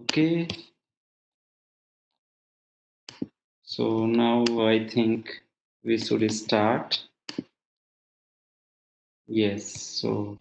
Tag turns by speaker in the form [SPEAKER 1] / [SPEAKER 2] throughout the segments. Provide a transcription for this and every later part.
[SPEAKER 1] Okay, so now I think we should start. Yes, so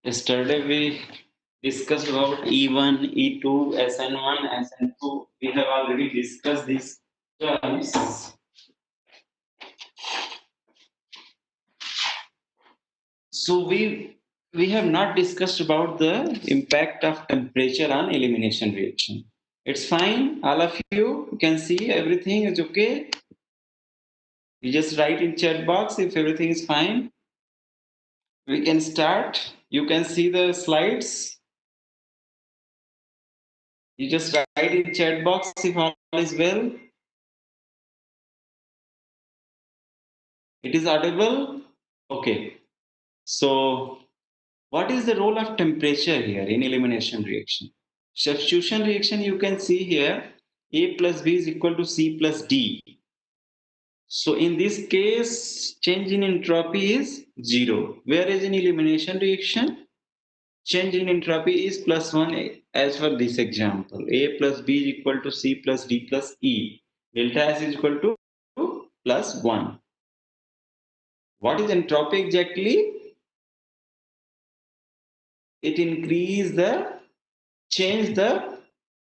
[SPEAKER 1] yesterday we discussed about E1, E2, SN1, SN2. We have already discussed these terms. So we have not discussed about the impact of temperature on elimination reaction. It's fine, all of you can see everything is okay. You just write in chat box if everything is fine. We can start. You can see the slides. You just write in chat box if all is well. It is audible? Okay. So what is the role of temperature here in elimination reaction? Substitution reaction, you can see here A plus B is equal to C plus D. So in this case, change in entropy is 0. Whereas in elimination reaction, change in entropy is plus 1 as for this example. A plus B is equal to C plus D plus E. Delta S is equal to plus 1. What is entropy exactly? It increase the change the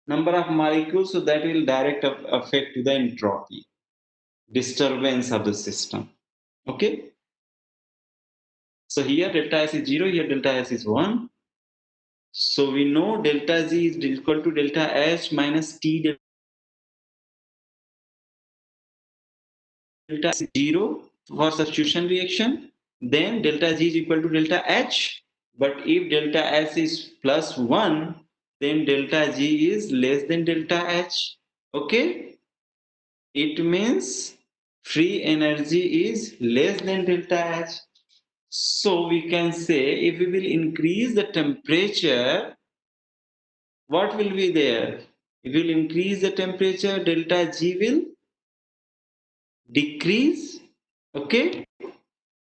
[SPEAKER 1] number of molecules, so that will direct affect to the entropy, disturbance of the system. Okay. So here delta S is 0, here delta S is 1. So we know delta Z is equal to delta H minus T delta S is 0 for substitution reaction. Then delta Z is equal to delta H. But if delta S is plus 1, then delta G is less than delta H. Okay. It means free energy is less than delta H. So we can say if we will increase the temperature, what will be there? If we will increase the temperature, delta G will decrease. Okay.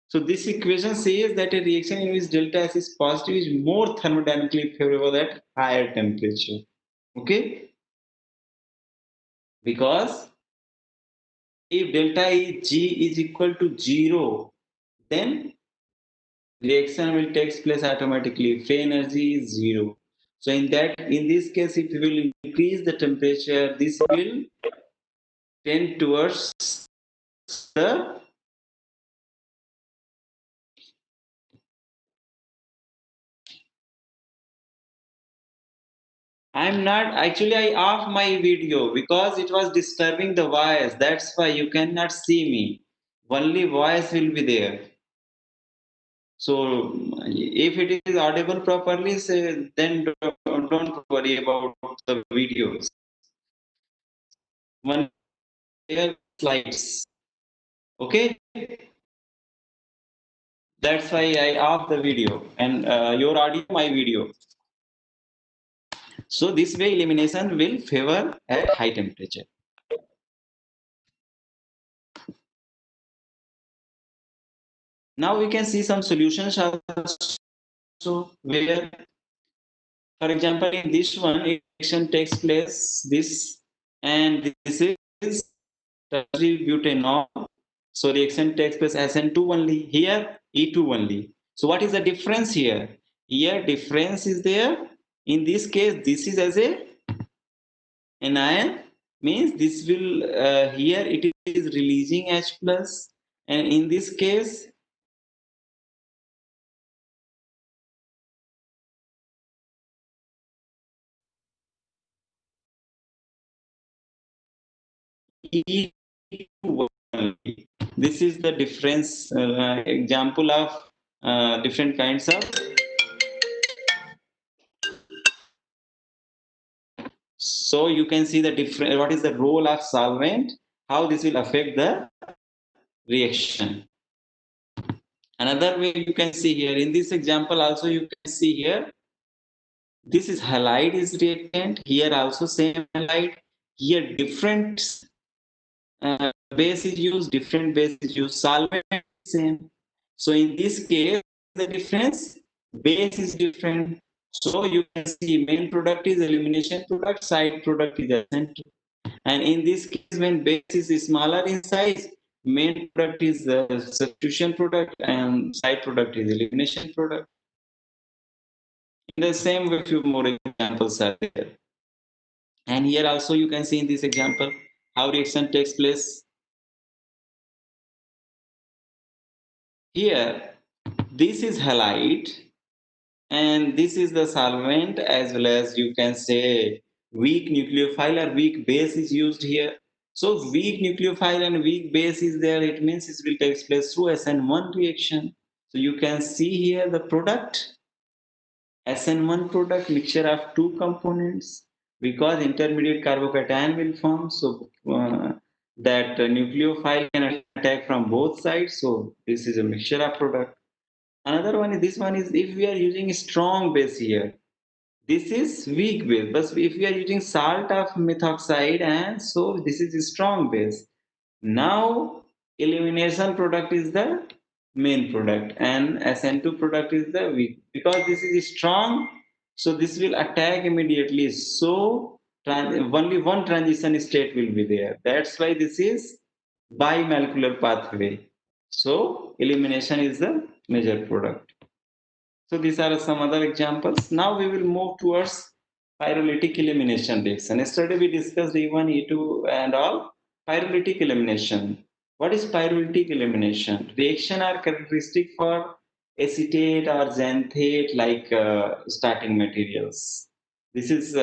[SPEAKER 1] So this equation says that a reaction in which delta S is positive is more thermodynamically favorable at higher temperature. Okay. Because if delta G is equal to 0, then reaction will take place automatically. Free energy is 0. So in this case, if we will increase the temperature, this will tend towards the I'm not actually I off my video because it was disturbing the voice. That's why you cannot see me. Only voice will be there. So if it is audible properly, say, then don't worry about the videos. One slides. Okay, that's why I off the video and your audio, my video. So this way elimination will favor at high temperature. Now we can see some solutions also where, for example, in this one, reaction takes place this, and this is tertiary butanol. So reaction takes place SN2 only. Here E2 only. So what is the difference here? Here difference is there. In this case, this is as a anion, means this will here it is releasing H plus, and in this case E to 1. This is the difference example of different kinds of. So you can see the different, what is the role of solvent, how this will affect the reaction. Another way you can see here, in this example also you can see here, this is halide is reactant, here also same halide, here different base is used, different base is used, solvent same. So in this case, the difference, base is different. So you can see main product is elimination product, side product is acid. And in this case, when base is smaller in size, main product is the substitution product and side product is elimination product. In the same way, few more examples are there. And here also you can see in this example how reaction takes place. Here, this is halide and this is the solvent, as well as you can say weak nucleophile or weak base is used here. So weak nucleophile and weak base is there, it means it will take place through SN1 reaction. So you can see here the product, SN1 product, mixture of two components, because intermediate carbocation will form. So that nucleophile can attack from both sides. So this is a mixture of product. Another one is, this one is, if we are using strong base here, this is weak base. But if we are using salt of methoxide, and so this is a strong base. Now elimination product is the main product and SN2 product is the weak. Because this is strong, so this will attack immediately. So only one transition state will be there. That's why this is bimolecular pathway. So elimination is the major product. So these are some other examples. Now we will move towards pyrolytic elimination reaction. Yesterday we discussed E1, E2 and all. Pyrolytic elimination. What is pyrolytic elimination? Reaction are characteristic for acetate or xanthate like starting materials. This is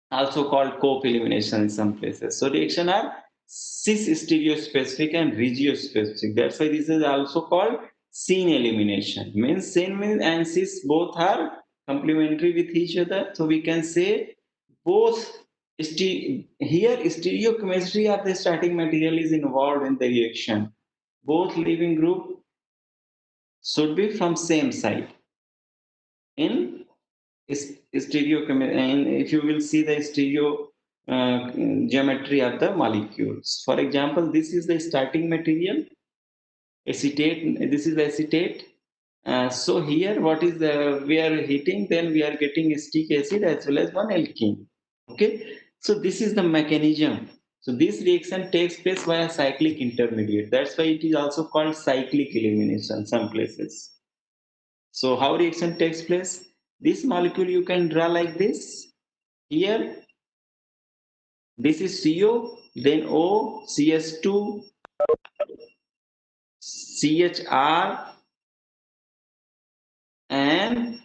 [SPEAKER 1] also called cope elimination in some places. So reaction are cis stereospecific and regiospecific. That's why this is also called scene elimination. Means scene and cis both are complementary with each other. So we can say both here stereochemistry of the starting material is involved in the reaction. Both leaving group should be from same side in stereo, and if you will see the stereo geometry of the molecules. For example, this is the starting material, acetate. This is the acetate. So here, what is the, we are heating, then we are getting acetic acid as well as one alkene. Okay, so this is the mechanism. So this reaction takes place via cyclic intermediate. That's why it is also called cyclic elimination some places. So how reaction takes place? This molecule you can draw like this. Here, this is CO, then O, CS2, CHR, and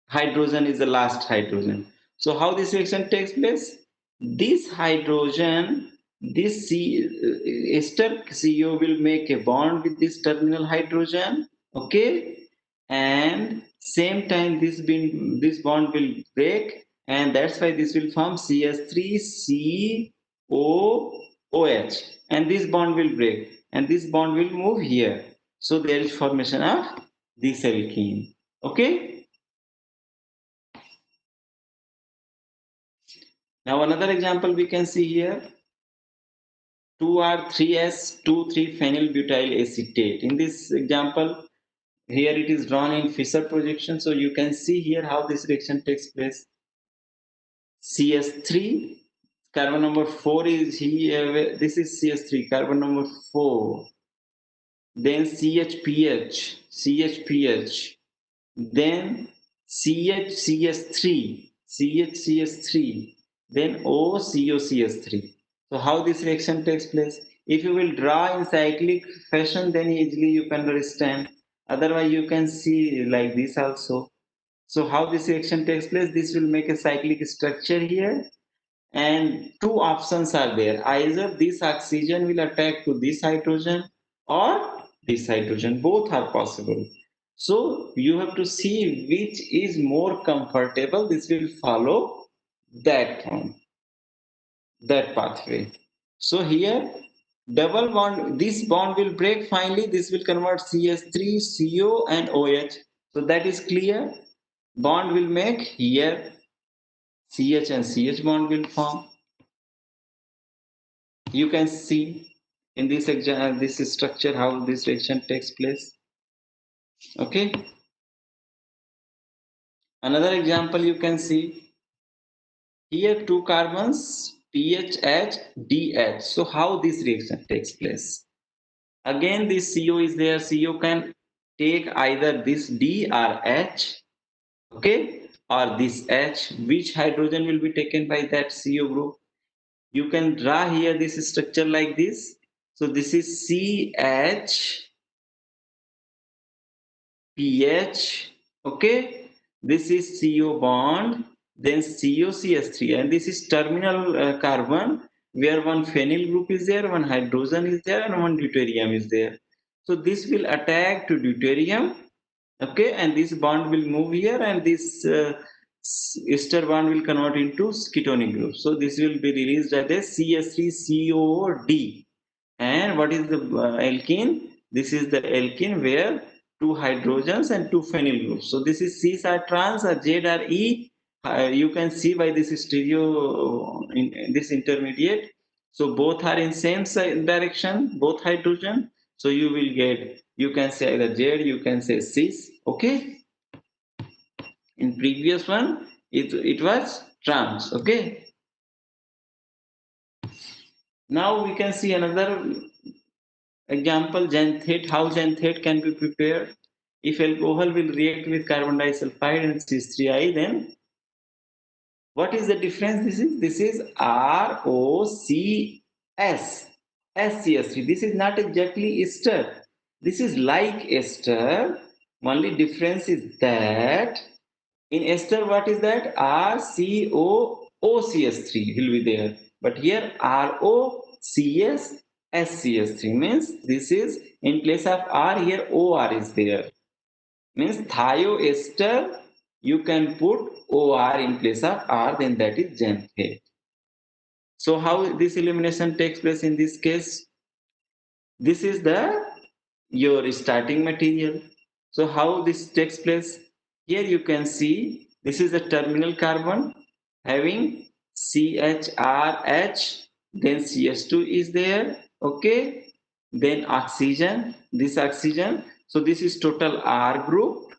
[SPEAKER 1] hydrogen is the last hydrogen. So how this reaction takes place? This hydrogen, this ester CO will make a bond with this terminal hydrogen, okay? And same time this bond will break, and that's why this will form CS3COOH, and this bond will break and this bond will move here. So there is formation of this alkene, okay? Now another example we can see here, 2R3S2,3-phenylbutyl acetate. In this example, here it is drawn in Fischer projection. So you can see here how this reaction takes place. CS3, carbon number 4 is here. This is CS3, carbon number 4. Then CHPH, then CHCS3, then OCOCS3. So how this reaction takes place? If you will draw in cyclic fashion, then easily you can understand. Otherwise, you can see like this also. So how this reaction takes place? This will make a cyclic structure here. and two options are there. Either this oxygen will attack to this hydrogen or this hydrogen. Both are possible. So you have to see which is more comfortable. This will follow that pathway. So here double bond, this bond will break finally. This will convert CH3, CO and OH. So that is clear. Bond will make here CH and CH bond will form. You can see in this structure how this reaction takes place. Okay. Another example you can see here, two carbons PHH DH. So how this reaction takes place? Again, this CO is there. CO can take either this D or H, okay, or this H. Which hydrogen will be taken by that CO group? You can draw here this structure like this. So this is CH pH, okay. This is CO bond, then COCH3, and this is terminal carbon where one phenyl group is there, one hydrogen is there, and one deuterium is there. So this will attack to deuterium, okay, and this bond will move here, and this ester bond will convert into ketonic group. So this will be released as a CH3COD. And what is the alkene? This is the alkene where two hydrogens and two phenyl groups. So this is cis are trans or Z are E. You can see by this stereo in this intermediate. So both are in same direction, both hydrogen. So you will get, you can say either Z, you can say cis. Okay. In previous one, it was trans. Okay. Now we can see another example, xanthate. How xanthate can be prepared? If alcohol will react with carbon disulfide and cis3I, then what is the difference? This is ROCS SCS3. This is not exactly ester. This is like ester. Only difference is that in ester, what is that? RCOOCS3 will be there. But here ROCS SCS3 means this is in place of R, here OR is there. Means thioester, you can put OR in place of R, then that is xanthate. So how this elimination takes place in this case? This is the your starting material. So how this takes place? Here you can see this is the terminal carbon having CHRH, then CH2 is there, okay, then oxygen, this oxygen. So this is total R group,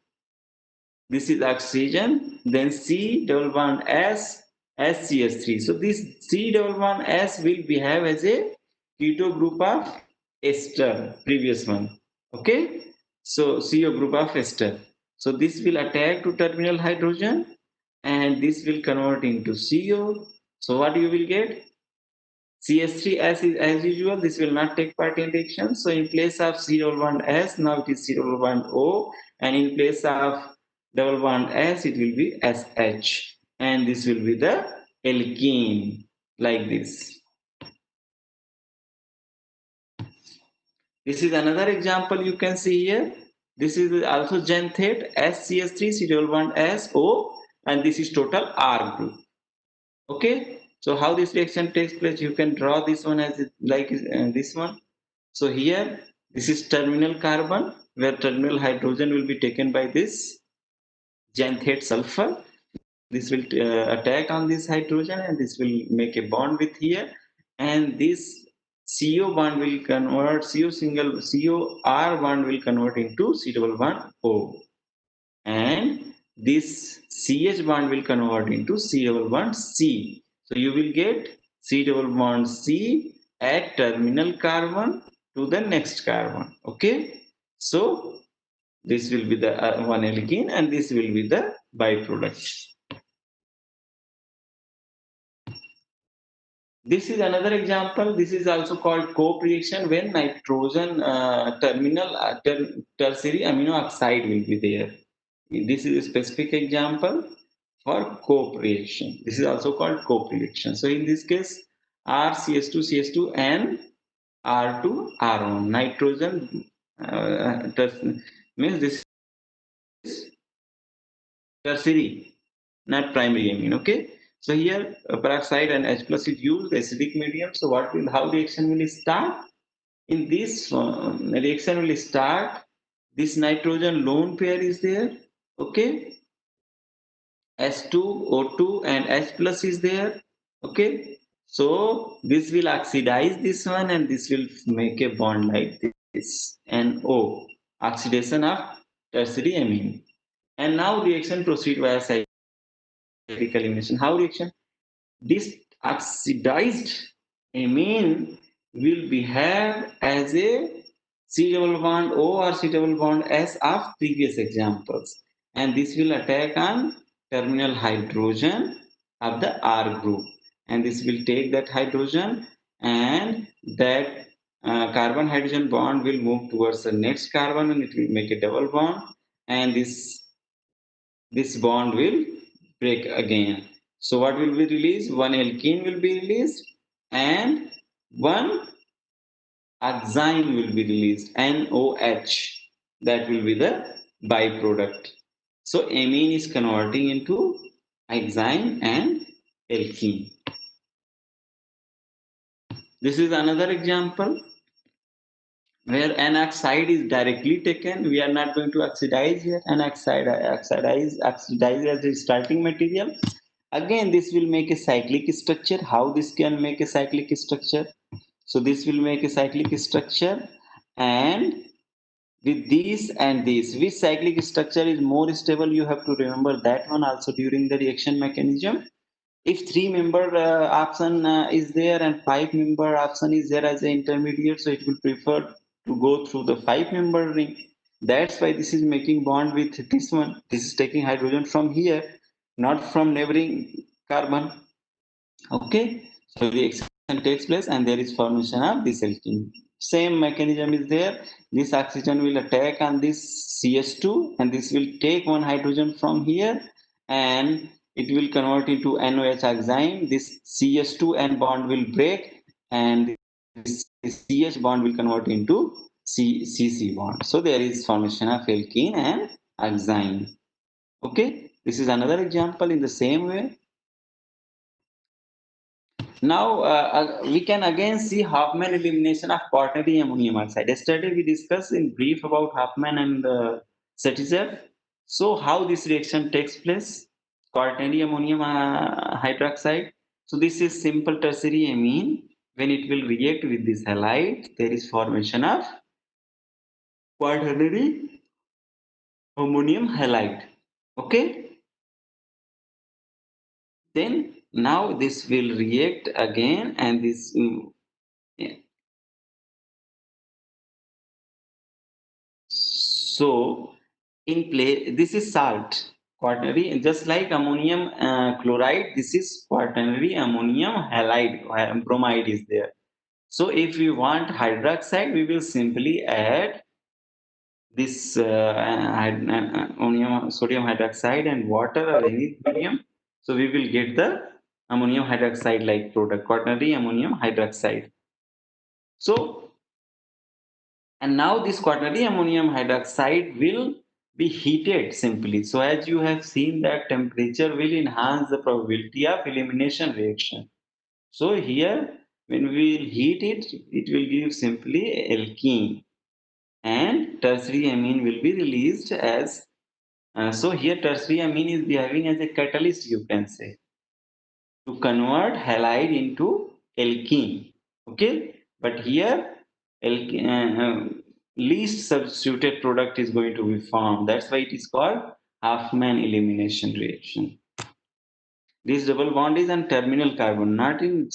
[SPEAKER 1] this is oxygen, then C double bond S, SCH3. So this C double bond S will behave as a keto group of ester, previous one. Okay, so CO group of ester. So this will attack to terminal hydrogen and this will convert into CO. So what you will get? CH3 as usual, this will not take part in reaction. So in place of C double bond S, now it is C double bond O, and in place of double bond S, it will be SH, and this will be the alkene like this. This is another example you can see here. This is also xanthate SCH3 C double bond S O, and this is total R group. Okay, so how this reaction takes place, you can draw this one as like this one. So here this is terminal carbon where terminal hydrogen will be taken by this xanthate sulfur. This will attack on this hydrogen and this will make a bond with here, and this CO bond will convert CO single CO R bond will convert into C double bond O, and this CH bond will convert into C double bond C. So you will get C double bond C at terminal carbon to the next carbon. Okay, so this will be the one alkene and this will be the byproduct. This is another example. This is also called cope reaction when nitrogen terminal tertiary amino oxide will be there. This is a specific example. for cope reaction. This is also called cope reaction. So in this case, RCS2, CS2 and R2, R1. Nitrogen means this is tertiary, not primary amine. Okay. So here peroxide and H plus is used, acidic medium. So what will how reaction will start? In this reaction will start. This nitrogen lone pair is there. Okay. S2, O2 and H plus is there. Okay. So this will oxidize this one and this will make a bond like this. NO. Oxidation of tertiary amine. And now reaction proceed via cyclic elimination. How reaction? This oxidized amine will behave as a C double bond O or C double bond S of previous examples. And this will attack on terminal hydrogen of the R group. And this will take that hydrogen and that carbon hydrogen bond will move towards the next carbon and it will make a double bond. And this bond will break again. So what will be released? One alkene will be released and one oxime will be released, NOH. That will be the byproduct. So amine is converting into oxime and alkene. This is another example where an oxide is directly taken. We are not going to oxidize here. An oxidize as a starting material. Again, this will make a cyclic structure. How this can make a cyclic structure? So this will make a cyclic structure, and with this and this, which cyclic structure is more stable? You have to remember that one also during the reaction mechanism. If three-member option is there and five-member option is there as an intermediate, so it will prefer to go through the five-member ring. That's why this is making bond with this one. This is taking hydrogen from here, not from neighboring carbon. Okay, so reaction takes place and there is formation of this alkene. Same mechanism is there. This oxygen will attack on this CS2 and this will take one hydrogen from here and it will convert into NOH oxime. This CS2N bond will break and this CH bond will convert into CC bond. So there is formation of alkene and oxime. Okay, this is another example in the same way. Now we can again see Hoffman elimination of quaternary ammonium oxide. Yesterday we discussed in brief about Hoffman and Setzer. So how this reaction takes place? Quaternary ammonium hydroxide. So this is simple tertiary amine. When it will react with this halide, there is formation of quaternary ammonium halide. Okay. Then now this will react again and this yeah. So in play, this is salt, quaternary, just like ammonium chloride, this is quaternary ammonium halide, bromide is there. So if we want hydroxide, we will simply add this ammonium, sodium hydroxide and water or any medium. So we will get the ammonium hydroxide like product, quaternary ammonium hydroxide. So and now this quaternary ammonium hydroxide will be heated simply. So as you have seen that temperature will enhance the probability of elimination reaction. So here when we will heat it, it will give simply alkene and tertiary amine will be released as so here tertiary amine is behaving as a catalyst, you can say, to convert halide into alkene. Okay, but here least substituted product is going to be formed. That's why it is called Hoffman elimination reaction. This double bond is on terminal carbon, not in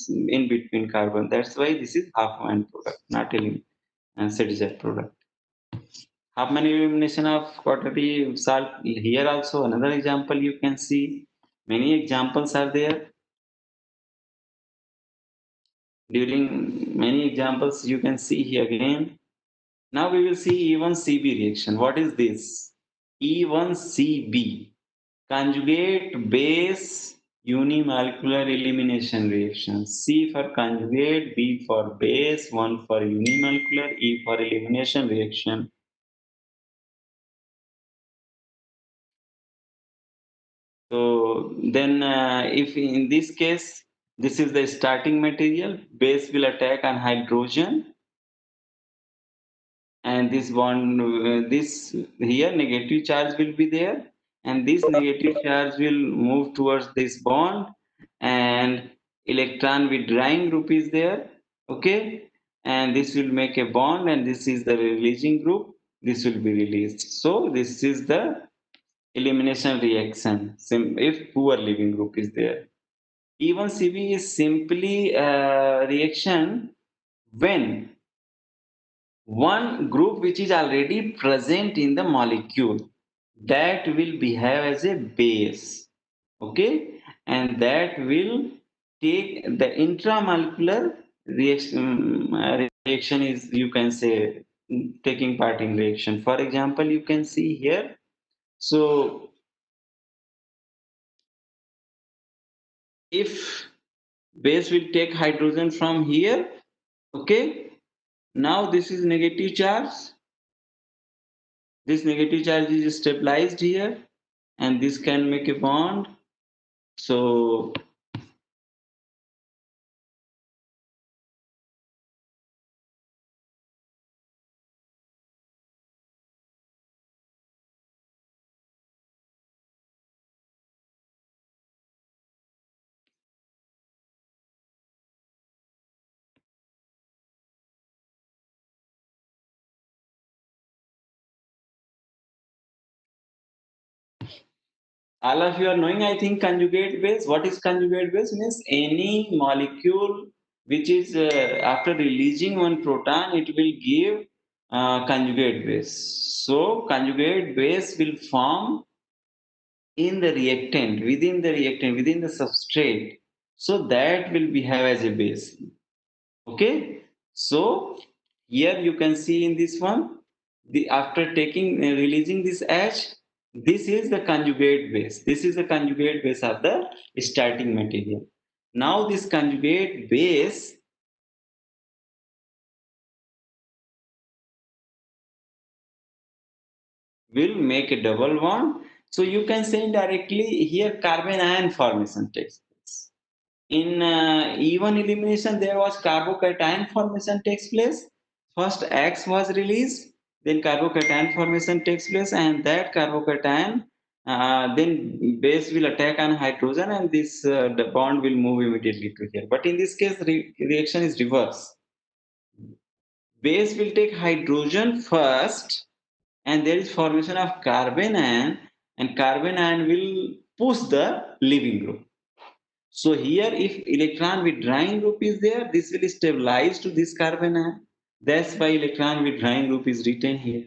[SPEAKER 1] between carbon. That's why this is Hoffman product, not Setzer product. Hoffman elimination of quaternary salt. Here also another example you can see. Many examples are there. During many examples you can see here again. Now we will see E1CB reaction. What is this? E1CB. Conjugate base unimolecular elimination reaction. C for conjugate, B for base, 1 for unimolecular, E for elimination reaction. So then if in this case, this is the starting material, base will attack on hydrogen, and this bond, this here negative charge will be there, and this negative charge will move towards this bond, and electron withdrawing group is there, okay, and this will make a bond, and this is the releasing group, this will be released. So this is the elimination reaction if poor leaving group is there. Even CB is simply a reaction when one group which is already present in the molecule that will behave as a base, okay, and that will take the intramolecular reaction is, you can say, taking part in reaction. For example, you can see here, so if base will take hydrogen from here, okay, now this is negative charge, this negative charge is stabilized here, and this can make a bond. So all of you are knowing, I think, conjugate base. What is conjugate base? Means any molecule which is after releasing one proton, it will give conjugate base. So conjugate base will form in the reactant, within the substrate. So that will behave as a base. Okay, so here you can see in this one, the after taking releasing this H, this is the conjugate base. This is the conjugate base of the starting material. Now this conjugate base will make a double bond. So you can say indirectly here carbon ion formation takes place. In E1 elimination, there was carbocation formation takes place. First X was released, then carbocation formation takes place, and that carbocation then base will attack on hydrogen, and this the bond will move immediately to here. But in this case, reaction is reverse. Base will take hydrogen first, and there is formation of carbon ion, and carbon ion will push the leaving group. So here, if electron withdrawing group is there, this will stabilize to this carbon ion. That's why electron withdrawing group is written here.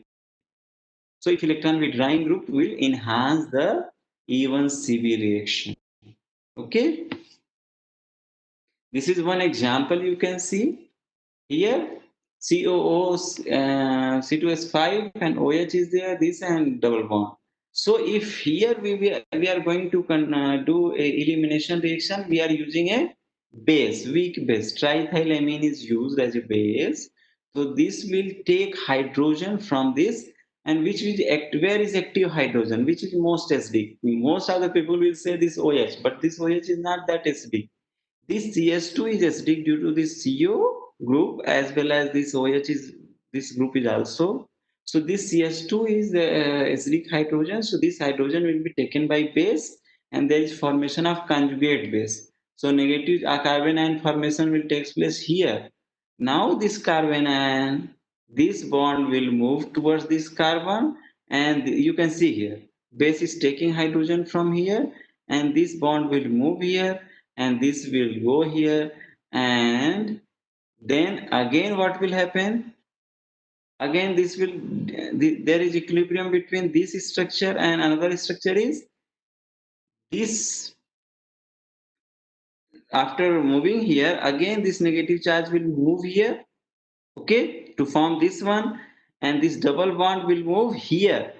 [SPEAKER 1] So if electron withdrawing group will enhance the E1CB reaction. Okay, this is one example you can see here. COO, C2S5 and OH is there, this and double bond. So if here we are going to do a elimination reaction, we are using a base, weak base. Triethylamine is used as a base. So this will take hydrogen from this, and which will act, where is active hydrogen, which is most acidic. Most of the people will say this OH, but this OH is not that acidic. This CS2 is acidic due to this CO group, as well as this OH is, this group is also. So this CS2 is the acidic hydrogen. So this hydrogen will be taken by base, and there is formation of conjugate base. So negative carbon ion formation will take place here. Now this carbon ion, this bond will move towards this carbon, and you can see here, base is taking hydrogen from here, and this bond will move here, and this will go here, and then again what will happen, again this will, there is equilibrium between this structure and another structure is this. After moving here, again this negative charge will move here, okay, to form this one, and this double bond will move here,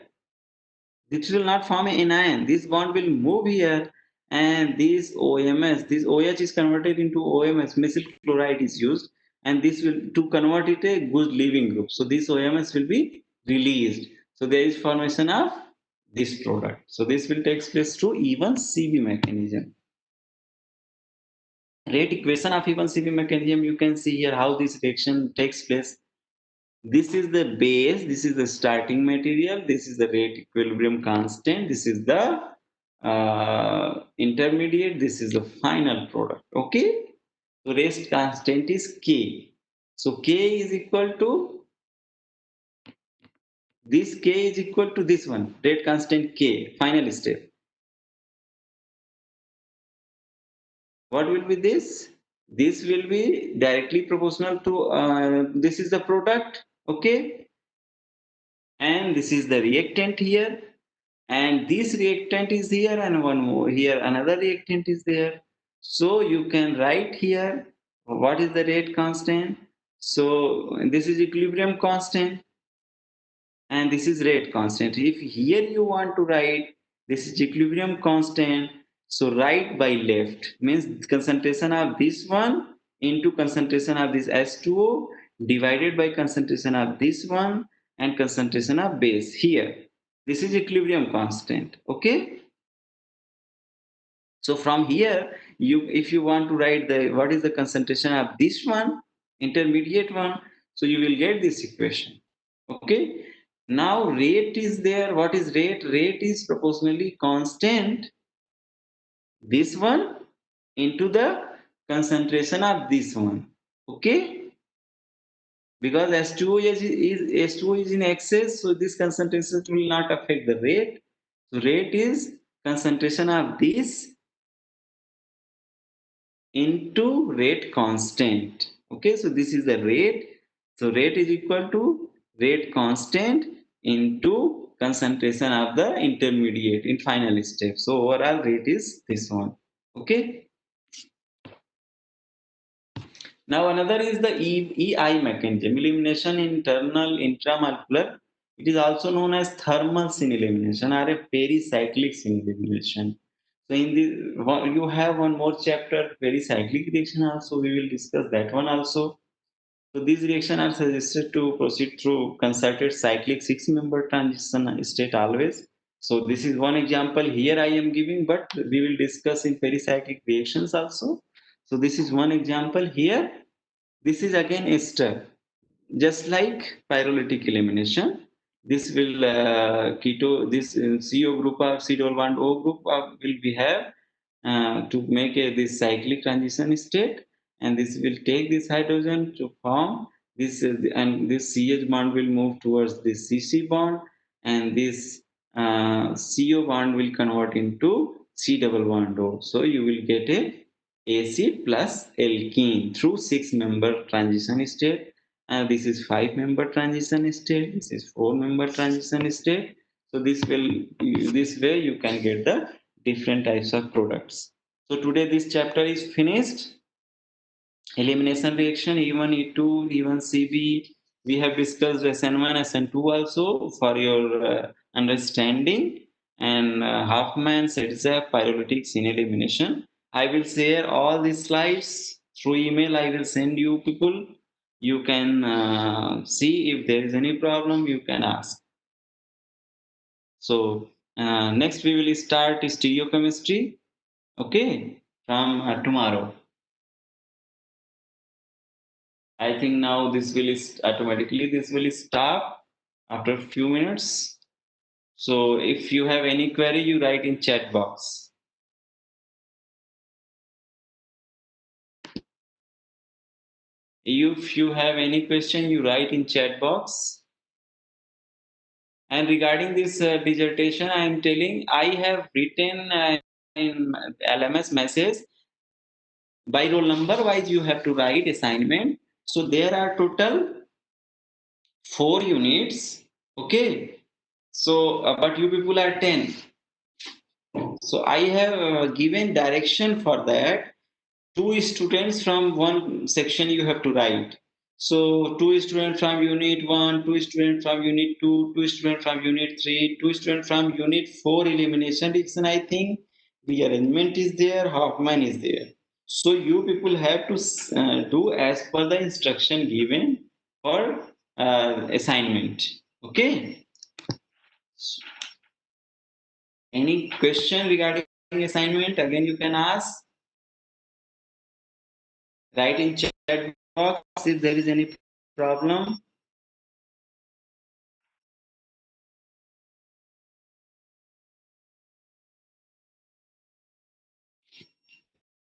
[SPEAKER 1] This will not form an anion. This bond will move here, and this OMS, this OH is converted into OMS. Methyl chloride is used, and this will to convert it a good leaving group. So this OMS will be released. So there is formation of this product. So this will take place through even CB mechanism. Rate equation of even CB mechanism. You can see here how this reaction takes place. This is the base, this is the starting material, this is the rate equilibrium constant, this is the intermediate, this is the final product. Okay, so rate constant is K. So K is equal to this, K is equal to this one, rate constant K, final step. What will be this? This will be directly proportional to this is the product. Okay, and this is the reactant here, and this reactant is here, and one more here, another reactant is there. So you can write here what is the rate constant. So this is equilibrium constant, and this is rate constant. If here you want to write this is equilibrium constant, so right by left means concentration of this one into concentration of this H2O divided by concentration of this one and concentration of base here. This is equilibrium constant. Okay, so from here you, if you want to write the what is the concentration of this one intermediate one, so you will get this equation. Okay, now rate is there. What is rate? Rate is proportionally constant this one into the concentration of this one. Okay, because H2O is in excess, so this concentration will not affect the rate. So rate is concentration of this into rate constant. Okay, so this is the rate. So rate is equal to rate constant into concentration of the intermediate in final step. So overall rate is this one. Okay. Now another is the EI mechanism, elimination internal intramolecular. It is also known as thermal scene elimination or a pericyclic scene elimination. So in this, you have one more chapter, pericyclic reaction also. We will discuss that one also. So these reactions are suggested to proceed through concerted cyclic six-member transition state always. So this is one example here I am giving, but we will discuss in pericyclic reactions also. So this is one example here. This is again ester, just like pyrolytic elimination. This will keto this CO group of C double bond O group will be have to make this cyclic transition state, and this will take this hydrogen to form this and this CH bond will move towards this CC bond, and this CO bond will convert into C double bond O. So you will get a acid plus alkene through six-member transition state, and this is five-member transition state, this is four-member transition state. So this way you can get the different types of products. So today this chapter is finished. Elimination reaction E1, E2, E1, CB. We have discussed SN1, SN2 also for your understanding, and Huffman, Setzap, pyrolytic scene elimination. I will share all these slides through email. I will send you people. You can see if there is any problem, you can ask. So next we will start stereochemistry. Okay, from tomorrow. I think now this will automatically this will stop after a few minutes. So if you have any query, you write in chat box. If you have any question, you write in chat box. And regarding this dissertation, I am telling I have written in LMS message by roll number wise. You have to write assignment. So there are total 4 units. Okay. So but you people are 10. So I have given direction for that. Two students from one section you have to write. So two students from unit 1, two students from unit 2, two students from unit 3, two students from unit 4 elimination reaction. I think rearrangement is there, Hoffman is there. So you people have to do as per the instruction given for assignment. Okay. Any question regarding assignment? Again, you can ask. Write in chat box if there is any problem.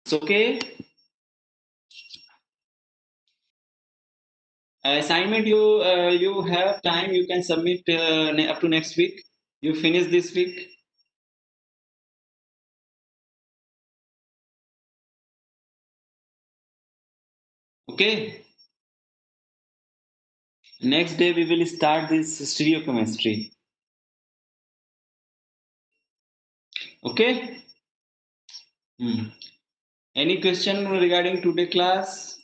[SPEAKER 1] It's okay. Assignment you have time. You can submit up to next week. You finish this week. Okay. Next day we will start this stereochemistry. Okay. Hmm. Any question regarding today class?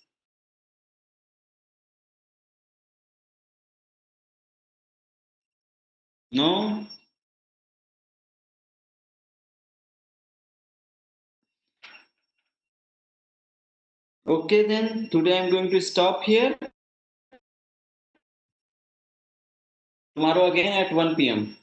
[SPEAKER 1] No. Okay then. Today I'm going to stop here. Tomorrow again at 1 p.m.